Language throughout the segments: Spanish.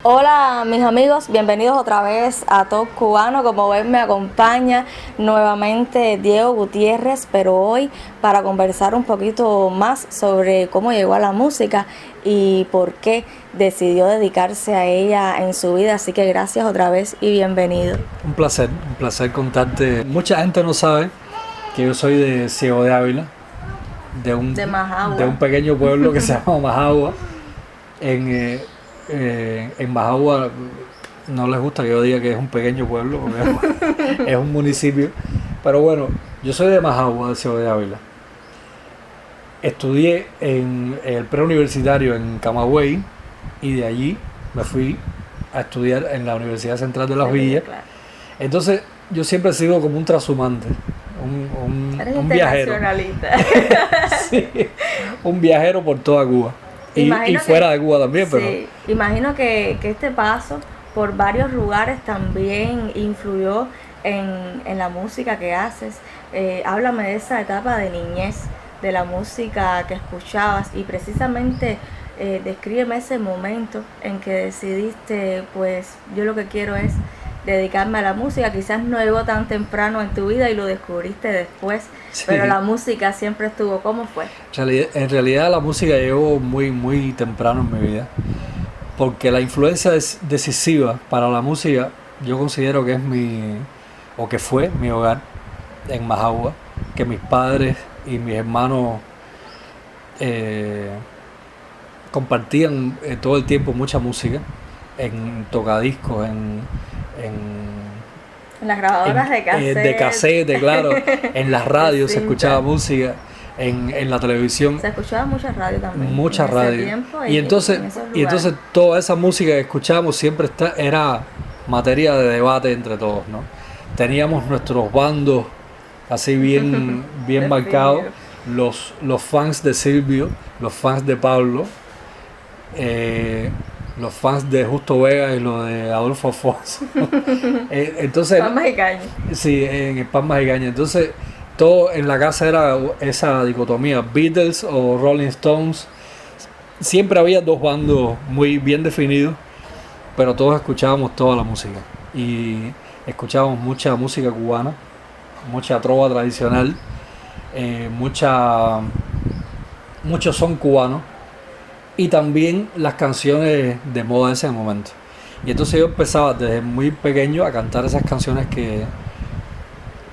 Hola mis amigos, bienvenidos otra vez a Top Cubano. Como ven, me acompaña nuevamente Diego Gutiérrez, pero hoy para conversar un poquito más sobre cómo llegó a la música y por qué decidió dedicarse a ella en su vida. Así que gracias otra vez y bienvenido. Un placer contarte. Mucha gente no sabe que yo soy de Ciego de Ávila, de un pequeño pueblo que se llama Majagua. En Majagua no les gusta que yo diga que es un pequeño pueblo, porque es un municipio. Pero bueno, yo soy de Majagua, de Ciego de Ávila. Estudié en el preuniversitario en Camagüey y de allí me fui a estudiar en la Universidad Central de Las Villas. Claro. Entonces yo siempre he sido como un transhumante, un viajero. Sí, un viajero por toda Cuba. Y fuera de Cuba también, pero... Sí, imagino que este paso por varios lugares también influyó en la música que haces. Háblame de esa etapa de niñez, de la música que escuchabas y precisamente descríbeme ese momento en que decidiste, pues yo lo que quiero es dedicarme a la música. Quizás no llegó tan temprano en tu vida y lo descubriste después, sí. Pero la música siempre estuvo. ¿Cómo fue? En realidad la música llegó muy temprano en mi vida, porque la influencia decisiva para la música yo considero que es que fue mi hogar en Majagua, que mis padres y mis hermanos compartían todo el tiempo mucha música en tocadiscos, en las grabadoras de casete, claro, en las radios se escuchaba música, en la televisión se escuchaba mucha radio también, mucha radio, y entonces toda esa música que escuchábamos siempre era materia de debate entre todos, ¿no? Teníamos nuestros bandos así bien marcados, los fans de Silvio, los fans de Pablo, los fans de Justo Vega y los de Adolfo Afonso. Entonces, Pan Magicaña. Sí, en el Pan Magicaña. Entonces, todo en la casa era esa dicotomía, Beatles o Rolling Stones. Siempre había dos bandos muy bien definidos, pero todos escuchábamos toda la música. Y escuchábamos mucha música cubana, mucha trova tradicional, mucho son cubano. Y también las canciones de moda de ese momento. Y entonces yo empezaba desde muy pequeño a cantar esas canciones que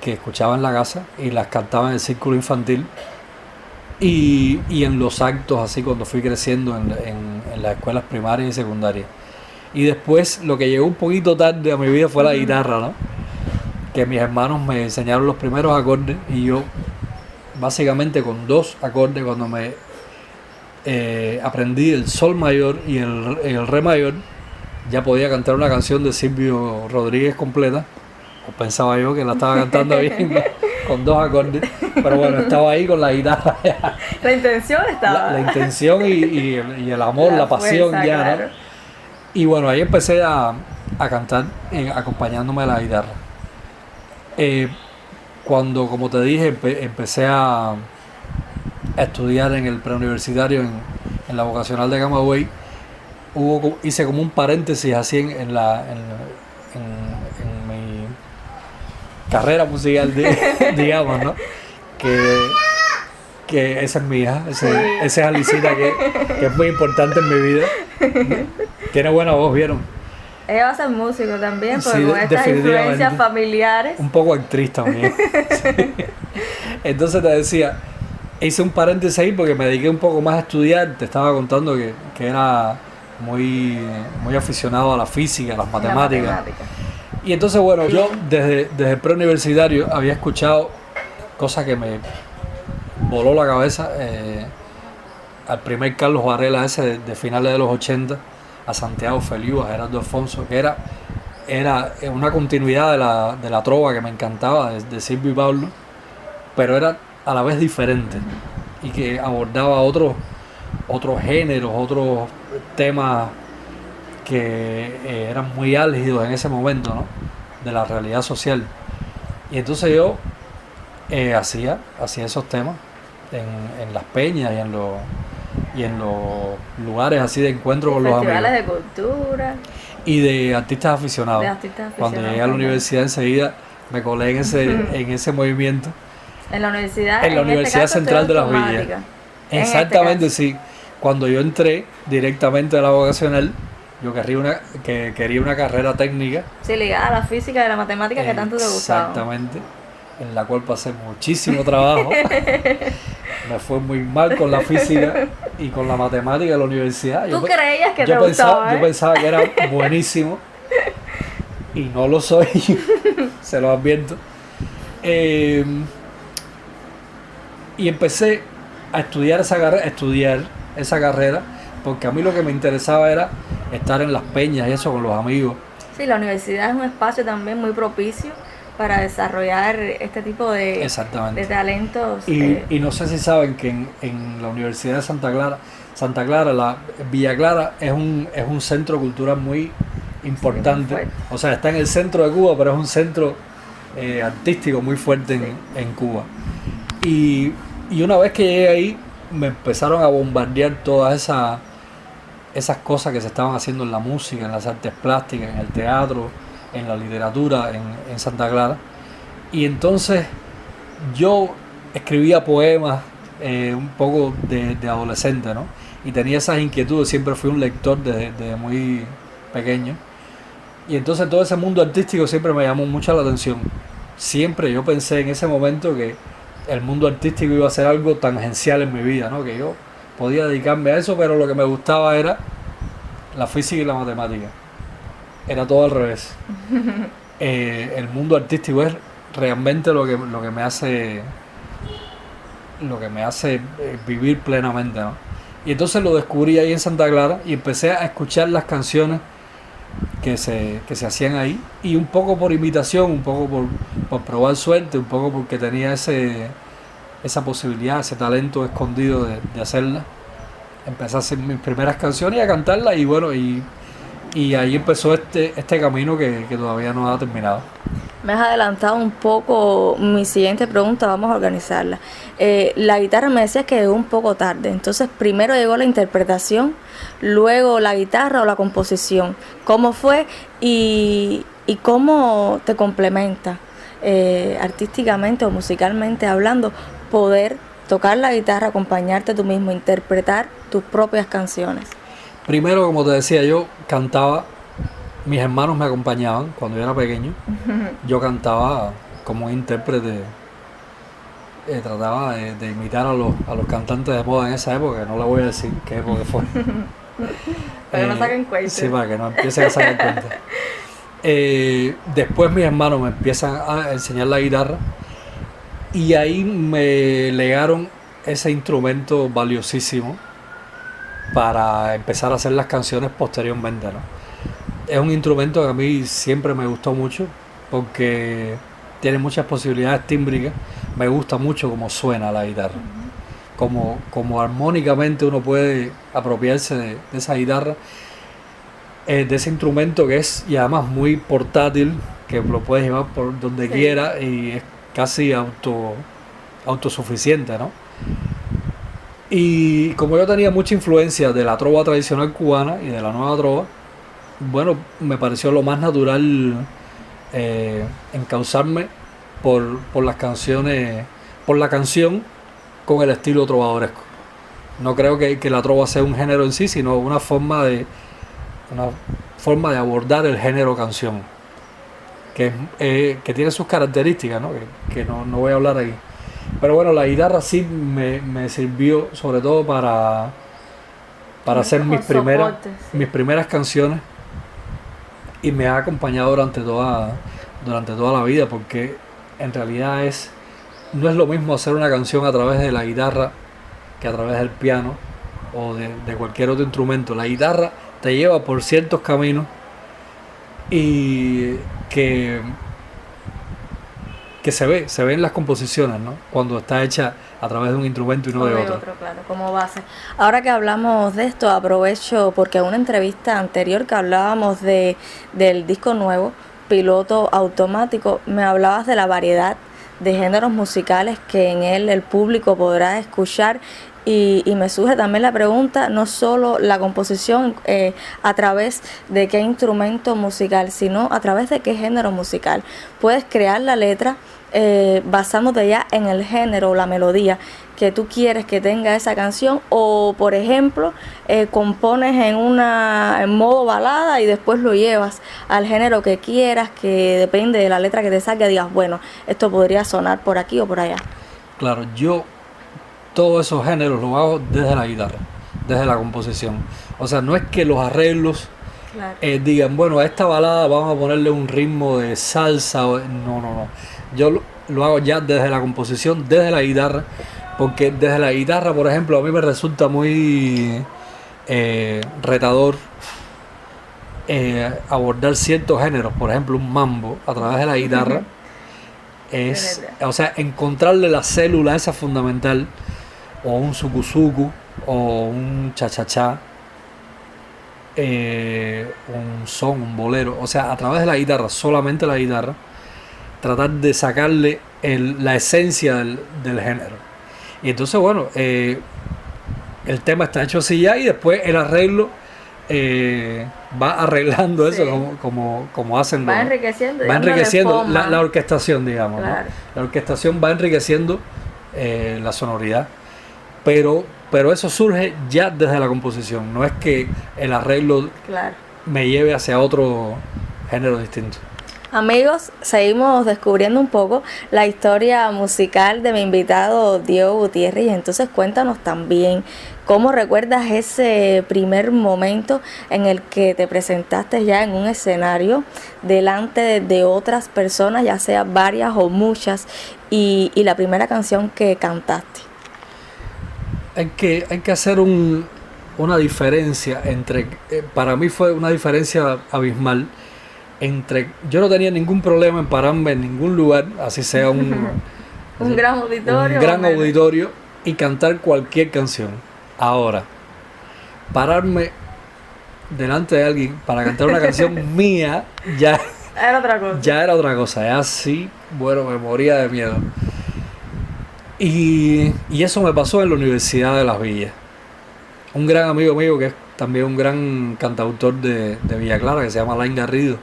escuchaba en la casa y las cantaba en el círculo infantil y en los actos, así cuando fui creciendo en las escuelas primarias y secundarias. Y después lo que llegó un poquito tarde a mi vida fue la guitarra, ¿no? Que mis hermanos me enseñaron los primeros acordes y yo básicamente con 2 acordes cuando me aprendí el sol mayor y el re mayor, ya podía cantar una canción de Silvio Rodríguez completa, o pensaba yo que la estaba cantando bien, ¿no? Con 2 acordes, pero bueno, estaba ahí con la guitarra ya. La intención estaba. La intención y el amor, la pasión fuerza, ya, claro. ¿No? Y bueno, ahí empecé a cantar acompañándome de la guitarra. Cuando, como te dije, empecé a estudiar en el preuniversitario en la vocacional de Camagüey, hice como un paréntesis así en mi carrera musical, digamos, ¿no? Que esa es mi hija, esa es Alicita, que es muy importante en mi vida. Tiene buena voz, ¿vieron? Ella va a ser músico también, pero sí, con estas influencias familiares. Un poco actriz también. Sí. Entonces te decía, hice un paréntesis ahí porque me dediqué un poco más a estudiar. Te estaba contando que era muy aficionado a la física, a las matemáticas. Y entonces, bueno, yo desde el preuniversitario había escuchado cosas que me voló la cabeza. Al primer Carlos Varela ese de finales de los 80, a Santiago Feliu, a Gerardo Alfonso, que era una continuidad de la trova que me encantaba, de Silvio y Pablo, pero era a la vez diferente y que abordaba otros géneros, otros temas que eran muy álgidos en ese momento, ¿no? De la realidad social. Y entonces yo hacía esos temas en las peñas y en los lugares así de encuentro con los amigos. Festivales de cultura. Y de artistas aficionados. De artistas Cuando aficionados llegué a la también. universidad enseguida me colé en ese movimiento. En la universidad, En la Universidad este caso, Central de Las informática. Villas. En este Exactamente, caso. sí. Cuando yo entré directamente a la vocacional, yo quería una carrera técnica. Sí, ligada a la física y a la matemática que tanto te gustaba. Exactamente. En la cual pasé muchísimo trabajo. Me fue muy mal con la física y con la matemática de la universidad. Tú creías que te gustaba, Yo pensaba que era buenísimo y no lo soy, se lo advierto. Y empecé a estudiar esa carrera, porque a mí lo que me interesaba era estar en las peñas y eso con los amigos. Sí, la universidad es un espacio también muy propicio para desarrollar este tipo de Exactamente. talentos. Y no sé si saben que en la Universidad de Santa Clara, la Villa Clara es un centro cultural muy importante. fuerte. O sea, está en el centro de Cuba, pero es un centro artístico muy fuerte en Cuba. Y una vez que llegué ahí, me empezaron a bombardear todas esas cosas que se estaban haciendo en la música, en las artes plásticas, en el teatro, en la literatura en Santa Clara. Y entonces yo escribía poemas un poco de adolescente, ¿no? Y tenía esas inquietudes, siempre fui un lector desde muy pequeño. Y entonces todo ese mundo artístico siempre me llamó mucho la atención. Siempre yo pensé en ese momento que el mundo artístico iba a ser algo tangencial en mi vida, ¿no? Que yo podía dedicarme a eso, pero lo que me gustaba era la física y la matemática. Era todo al revés. El mundo artístico es realmente lo que me hace vivir plenamente, ¿no? Y entonces lo descubrí ahí en Santa Clara y empecé a escuchar las canciones que se hacían ahí, y un poco por imitación, un poco por probar suerte, un poco porque tenía esa posibilidad, ese talento escondido de hacerlas. Empecé a hacer mis primeras canciones y a cantarlas, y bueno, y ahí empezó este camino que todavía no ha terminado. Me has adelantado un poco mi siguiente pregunta, vamos a organizarla. La guitarra me decías que llegó un poco tarde, entonces primero llegó la interpretación, luego la guitarra o la composición. ¿Cómo fue y cómo te complementa artísticamente o musicalmente hablando poder tocar la guitarra, acompañarte tú mismo, interpretar tus propias canciones? Primero, como te decía, yo cantaba, mis hermanos me acompañaban cuando yo era pequeño. Yo cantaba como intérprete, trataba de imitar a los cantantes de moda en esa época, no le voy a decir qué época fue. Para que no saquen cuenta. Sí, para que no empiecen a sacar cuenta. Después mis hermanos me empiezan a enseñar la guitarra, y ahí me legaron ese instrumento valiosísimo para empezar a hacer las canciones posteriormente, ¿no? Es un instrumento que a mí siempre me gustó mucho porque tiene muchas posibilidades tímbricas. Me gusta mucho cómo suena la guitarra, como armónicamente uno puede apropiarse de esa guitarra, de ese instrumento que es, y además muy portátil, que lo puedes llevar por donde quiera y es casi autosuficiente, ¿no? Y como yo tenía mucha influencia de la trova tradicional cubana y de la nueva trova, bueno, me pareció lo más natural encauzarme por las canciones, por la canción con el estilo trovadoresco. No creo que la trova sea un género en sí, sino una forma de abordar el género canción, que tiene sus características, ¿no? Que no voy a hablar aquí. Pero bueno, la guitarra sí me sirvió sobre todo para hacer mis primeras canciones, y me ha acompañado durante toda la vida, porque en realidad no es lo mismo hacer una canción a través de la guitarra que a través del piano o de cualquier otro instrumento. La guitarra te lleva por ciertos caminos y que se ve en las composiciones, ¿no? Cuando está hecha a través de un instrumento y no de otro. Claro, como base. Ahora que hablamos de esto, aprovecho porque en una entrevista anterior que hablábamos del disco nuevo, Piloto Automático, me hablabas de la variedad de géneros musicales que en él el público podrá escuchar, y me surge también la pregunta, no solo la composición a través de qué instrumento musical, sino a través de qué género musical. Puedes crear la letra basándote ya en el género o la melodía que tú quieres que tenga esa canción, o por ejemplo compones en modo balada y después lo llevas al género que quieras, que depende de la letra que te salga, digas, bueno, esto podría sonar por aquí o por allá. Claro, yo todos esos géneros los hago desde la guitarra, desde la composición. O sea, no es que los arreglos Claro. digan, bueno, a esta balada vamos a ponerle un ritmo de salsa. No. Yo lo hago ya desde la composición, desde la guitarra, porque desde la guitarra, por ejemplo, a mí me resulta muy retador abordar ciertos géneros. Por ejemplo, un mambo a través de la guitarra es, o sea, encontrarle la célula esa fundamental, o un suku o un cha-cha-cha, un son, un bolero, o sea, a través de la guitarra, solamente la guitarra, tratar de sacarle la esencia del género. Y entonces, bueno, el tema está hecho así ya, y después el arreglo va arreglando eso, Sí. como hacen Va enriqueciendo, va enriqueciendo forma. la orquestación, digamos, Claro. ¿no? La orquestación va enriqueciendo la sonoridad, pero eso surge ya desde la composición, no es que el arreglo Claro. me lleve hacia otro género distinto. Amigos, seguimos descubriendo un poco la historia musical de mi invitado Diego Gutiérrez, y entonces cuéntanos también cómo recuerdas ese primer momento en el que te presentaste ya en un escenario delante de otras personas, ya sea varias o muchas, y la primera canción que cantaste. Hay que hacer una diferencia entre, para mí fue una diferencia abismal entre, yo no tenía ningún problema en pararme en ningún lugar, así sea un gran auditorio. un gran auditorio, y cantar cualquier canción. Ahora, pararme delante de alguien para cantar una canción mía ya Era otra cosa. ya era otra cosa, ya sí, bueno, me moría de miedo. Y eso me pasó en la Universidad de Las Villas. Un gran amigo mío, que es también un gran cantautor de Villa Clara, que se llama Alain Garrido,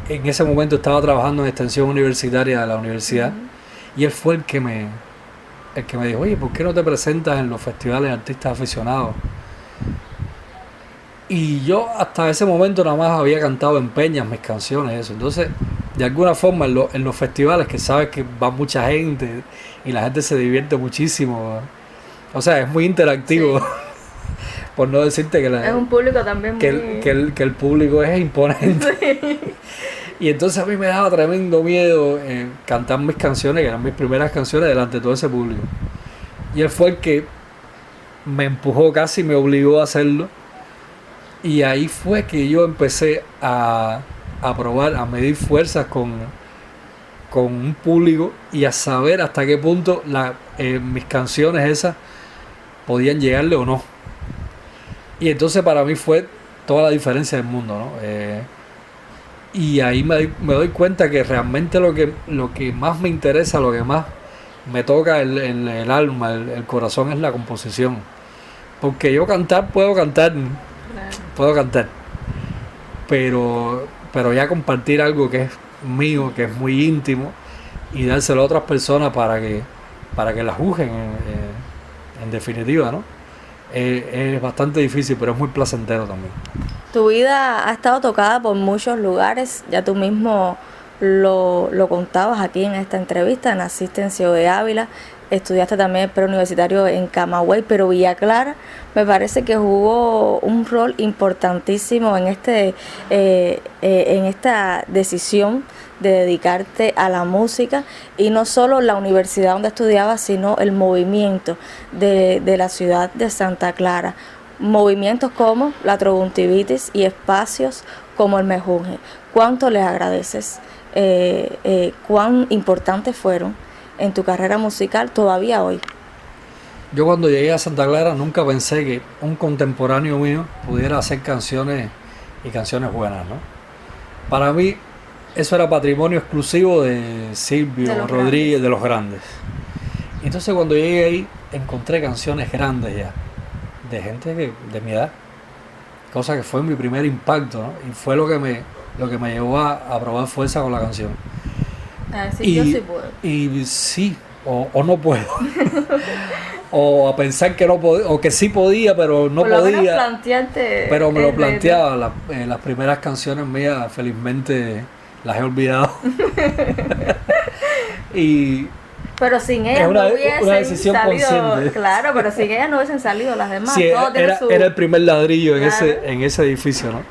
en ese momento estaba trabajando en extensión universitaria de la universidad, y él fue el que me dijo, oye, ¿por qué no te presentas en los festivales de artistas aficionados? Y yo hasta ese momento nada más había cantado en peñas mis canciones, eso. Entonces, de alguna forma, en los festivales, que sabes que va mucha gente y la gente se divierte muchísimo, o sea, es muy interactivo. Sí. Por no decirte que es un público también que muy... el que el público es imponente. Sí. Y entonces a mí me daba tremendo miedo cantar mis canciones, que eran mis primeras canciones, delante de todo ese público. Y él fue el que me empujó, casi me obligó a hacerlo. Y ahí fue que yo empecé a probar, a medir fuerzas con un público, y a saber hasta qué punto mis canciones esas podían llegarle o no. Y entonces para mí fue toda la diferencia del mundo, ¿no? Y ahí me doy cuenta que realmente lo que más me interesa, lo que más me toca el alma, el corazón, es la composición. Porque yo puedo cantar, pero ya compartir algo que es mío, que es muy íntimo, y dárselo a otras personas para que la juzguen, en definitiva, ¿no? Es bastante difícil, pero es muy placentero también. Tu vida ha estado tocada por muchos lugares, ya tú mismo lo contabas aquí en esta entrevista. Naciste en Ciego de Ávila, estudiaste también el preuniversitario en Camagüey, pero Villa Clara me parece que jugó un rol importantísimo en esta decisión de dedicarte a la música, y no solo la universidad donde estudiabas, sino el movimiento de la ciudad de Santa Clara. Movimientos como la Troguntivitis y espacios como el Mejunje. ¿Cuánto les agradeces? ¿Cuán importantes fueron en tu carrera musical todavía hoy? Yo cuando llegué a Santa Clara nunca pensé que un contemporáneo mío pudiera hacer canciones, y canciones buenas, ¿no? Para mí eso era patrimonio exclusivo de Silvio Rodríguez, de los grandes. Entonces cuando llegué ahí encontré canciones grandes ya, de gente de mi edad, cosa que fue mi primer impacto, ¿no? Y fue lo que me llevó a probar fuerza con la canción. A decir, yo sí puedo. Y sí, o no puedo. O a pensar que no podía, o que sí podía, pero no Por lo menos podía. plantearte Pero me lo el reto. planteaba. Las primeras canciones mías, felizmente, las he olvidado. Y Pero sin ellas es no hubiesen una decisión salido, consciente. claro, pero sin ellas no hubiesen salido las demás. sí, Todo tiene su... era el primer ladrillo en Claro. en ese edificio, ¿no?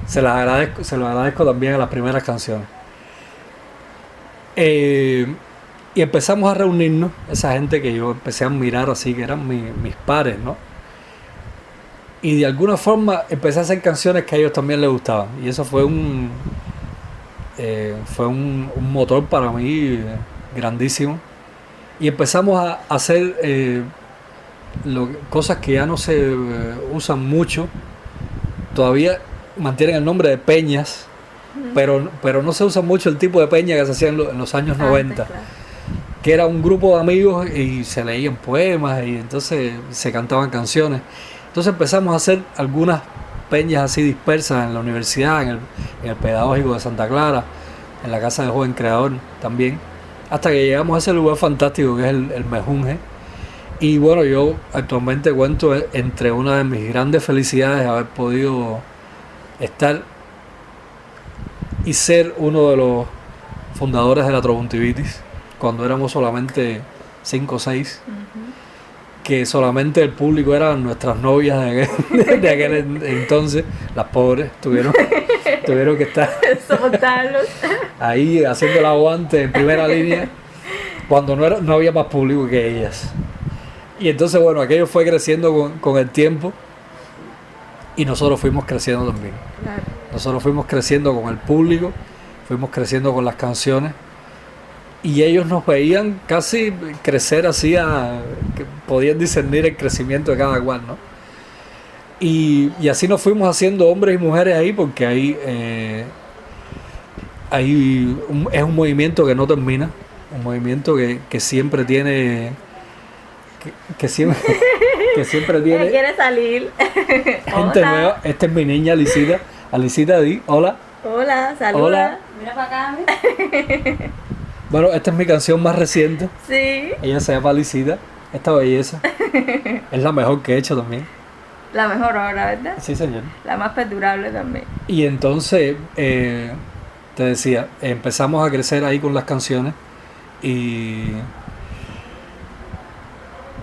Se lo agradezco también a las primeras canciones. Y empezamos a reunirnos, esa gente que yo empecé a admirar así, que eran mis pares, ¿no? Y de alguna forma empecé a hacer canciones que a ellos también les gustaban. Y eso fue un motor para mí grandísimo. Y empezamos a hacer cosas que ya no se usan mucho. Todavía mantienen el nombre de peñas, pero no se usa mucho el tipo de peña que se hacía en los años 90. Claro. Que era un grupo de amigos y se leían poemas y entonces se cantaban canciones. Entonces empezamos a hacer algunas peñas así dispersas en la universidad, en el Pedagógico de Santa Clara, en la Casa del Joven Creador también, hasta que llegamos a ese lugar fantástico que es el Mejunje. Y bueno, yo actualmente cuento entre una de mis grandes felicidades haber podido estar y ser uno de los fundadores de la Trobuntivitis, cuando éramos solamente 5 o 6, que solamente el público eran nuestras novias de aquel entonces, las pobres tuvieron que estar Soportarlos. ahí haciendo el aguante en primera línea, cuando no había más público que ellas. Y entonces bueno, aquello fue creciendo con el tiempo y nosotros fuimos creciendo también. Claro. Nosotros fuimos creciendo con el público, fuimos creciendo con las canciones. Y ellos nos veían casi crecer así, que podían discernir el crecimiento de cada cual, ¿no? Y así nos fuimos haciendo hombres y mujeres ahí, porque ahí es un movimiento que no termina, un movimiento que siempre tiene... que siempre tiene... quiere salir. gente nueva. Esta es mi niña Alicita. Alicita, di, hola. Hola, saluda. Hola. Mira para acá, Bueno, esta es mi canción más reciente. Sí, Ella se llama Alicita. Esta belleza es la mejor que he hecho también. la mejor obra, ¿verdad? Sí, señor. La más perdurable también. Y entonces, te decía, empezamos a crecer ahí con las canciones y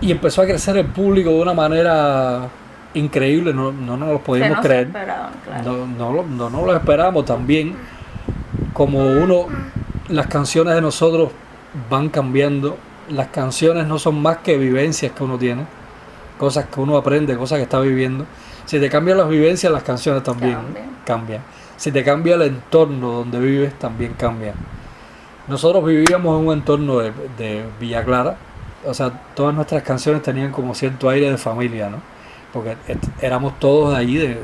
empezó a crecer el público de una manera increíble, no nos lo podíamos Que no se creer. esperaban, claro. No lo esperábamos también. Como las canciones de nosotros van cambiando, las canciones no son más que vivencias que uno tiene, cosas que uno aprende, cosas que está viviendo. Si te cambian las vivencias, las canciones también cambian. Si te cambia el entorno donde vives, también cambia. Nosotros vivíamos en un entorno de Villa Clara, o sea, todas nuestras canciones tenían como cierto aire de familia, ¿no? Porque éramos todos de allí,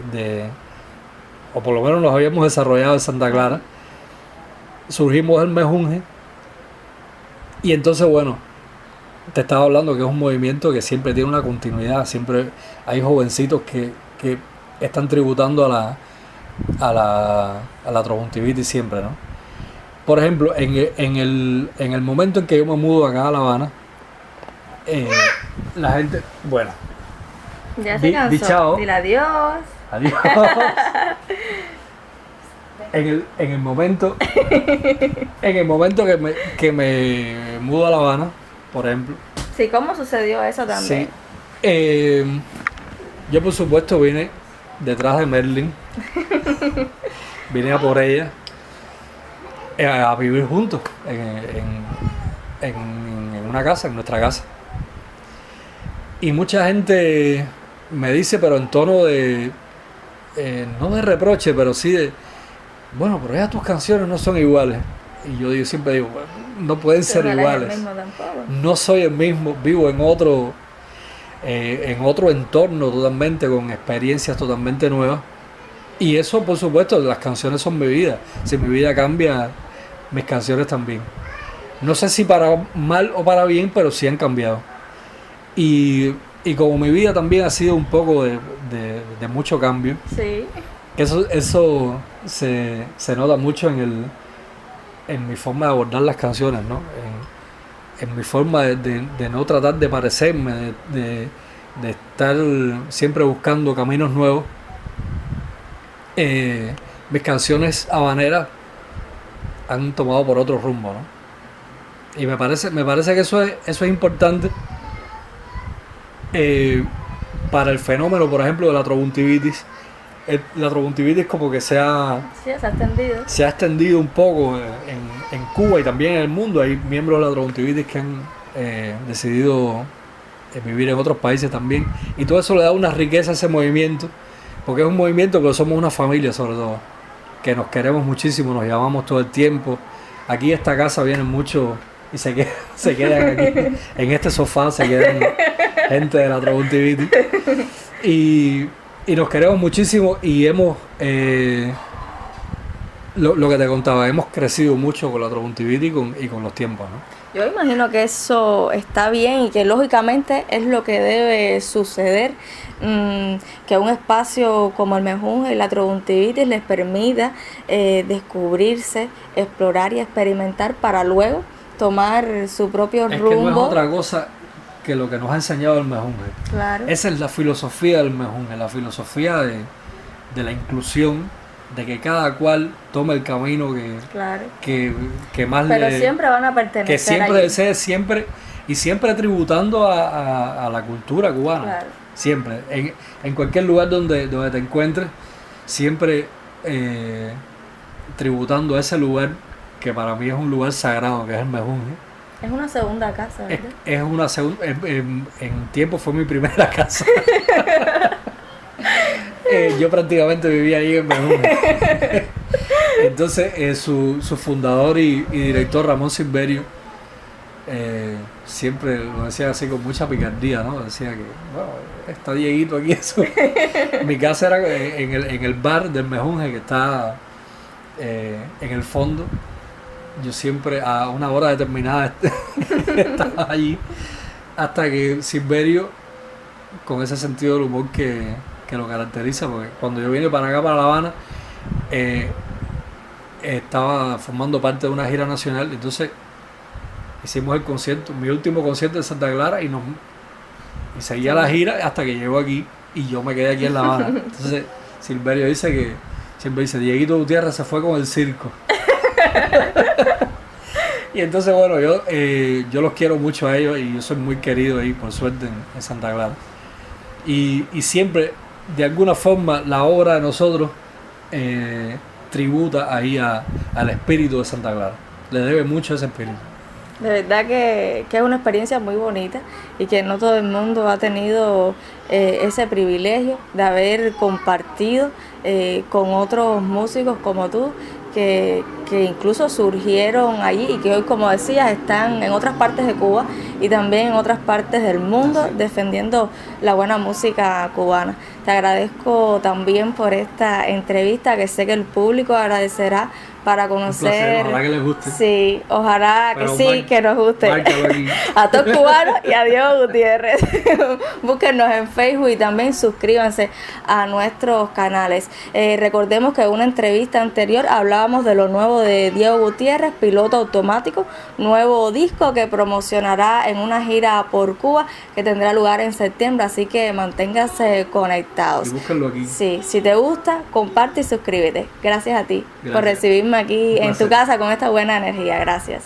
o por lo menos nos habíamos desarrollado en Santa Clara. Surgimos del Mejunje y entonces bueno, te estaba hablando que es un movimiento que siempre tiene una continuidad, siempre hay jovencitos que están tributando a la Trobuntivitis siempre, ¿no? Por ejemplo, en el momento en que yo me mudo acá a La Habana, la gente, bueno, Ya se cansó. di chao. Dile adiós. Adiós. En el momento que me mudo a La Habana, por ejemplo, Sí, ¿cómo sucedió eso también? sí, yo por supuesto vine detrás de Merlin, vine a por ella, a vivir juntos en una casa, en nuestra casa. Y mucha gente me dice, pero en tono de, no de reproche, pero sí de, bueno, pero ya tus canciones no son iguales. Y yo siempre digo, bueno, no pueden ser No eres iguales. el mismo tampoco. No soy el mismo, vivo en otro entorno totalmente, con experiencias totalmente nuevas. Y eso, por supuesto, las canciones son mi vida. Si mi vida cambia, mis canciones también. No sé si para mal o para bien, pero sí han cambiado. Y como mi vida también ha sido un poco de mucho cambio, Sí, que eso se nota mucho en mi forma de abordar las canciones, ¿no? En mi forma de no tratar de parecerme, de estar siempre buscando caminos nuevos. Mis canciones habaneras han tomado por otro rumbo, ¿no? Y me parece que eso es importante para el fenómeno, por ejemplo, de la trombontivitis. La trombontivitis como que sí, se ha extendido. se ha extendido un poco en Cuba y también en el mundo. Hay miembros de la trombontivitis que han decidido vivir en otros países también. Y todo eso le da una riqueza a ese movimiento, porque es un movimiento que somos una familia sobre todo, que nos queremos muchísimo, nos llamamos todo el tiempo. Aquí a esta casa vienen muchos y se quedan aquí, en este sofá se quedan gente de la trombontivitis. Y nos queremos muchísimo y hemos, lo que te contaba, hemos crecido mucho con la trombontivitis y con los tiempos, ¿no? Yo imagino que eso está bien y que lógicamente es lo que debe suceder, que un espacio como el Mejunje y la trombontivitis les permita descubrirse, explorar y experimentar para luego tomar su propio Es rumbo. que no es otra cosa que lo que nos ha enseñado el Mejunje. Claro. Esa es la filosofía del Mejunje, la filosofía de la inclusión, de que cada cual tome el camino Claro. que más Pero le... siempre van a pertenecer Que siempre allí. desee, siempre tributando a la cultura cubana. Claro. Siempre. En cualquier lugar donde te encuentres, siempre tributando a ese lugar que para mí es un lugar sagrado, que es el Mejunje. Es una segunda casa, ¿verdad? Es una segunda, en tiempo fue mi primera casa. Yo prácticamente vivía ahí en Mejunje. Entonces su fundador y director Ramón Silverio siempre lo decía así con mucha picardía, ¿no? Decía que bueno, está Dieguito aquí. Mi casa era en el bar del Mejunje, que está en el fondo. Yo siempre a una hora determinada estaba allí, hasta que Silverio, con ese sentido del humor que lo caracteriza, porque cuando yo vine para acá, para La Habana, estaba formando parte de una gira nacional. Entonces hicimos el concierto, mi último concierto en Santa Clara, y seguía la gira hasta que llegó aquí y yo me quedé aquí en La Habana. Entonces Silverio dice Dieguito Gutiérrez se fue con el circo. Y entonces bueno, yo los quiero mucho a ellos y yo soy muy querido ahí, por suerte, en Santa Clara. Y siempre, de alguna forma, la obra de nosotros tributa ahí al espíritu de Santa Clara. Le debe mucho a ese espíritu. De verdad que es una experiencia muy bonita y que no todo el mundo ha tenido ese privilegio de haber compartido con otros músicos como tú, que incluso surgieron allí y que hoy, como decías, están en otras partes de Cuba y también en otras partes del mundo defendiendo la buena música cubana. Te agradezco también por esta entrevista, que sé que el público agradecerá, para conocer. Un placer, ojalá que les guste. Sí, ojalá que sí, que nos guste. Aquí. A todos cubanos y a Diego Gutiérrez. Búsquenos en Facebook y también suscríbanse a nuestros canales. Recordemos que en una entrevista anterior hablábamos de lo nuevo de Diego Gutiérrez, Piloto Automático, nuevo disco que promocionará en una gira por Cuba que tendrá lugar en septiembre, así que manténganse conectados. Y búsquenlo aquí. Sí, si te gusta, comparte y suscríbete. Gracias a ti por Gracias. recibirme aquí Un en tu placer. casa con esta buena energía. Gracias.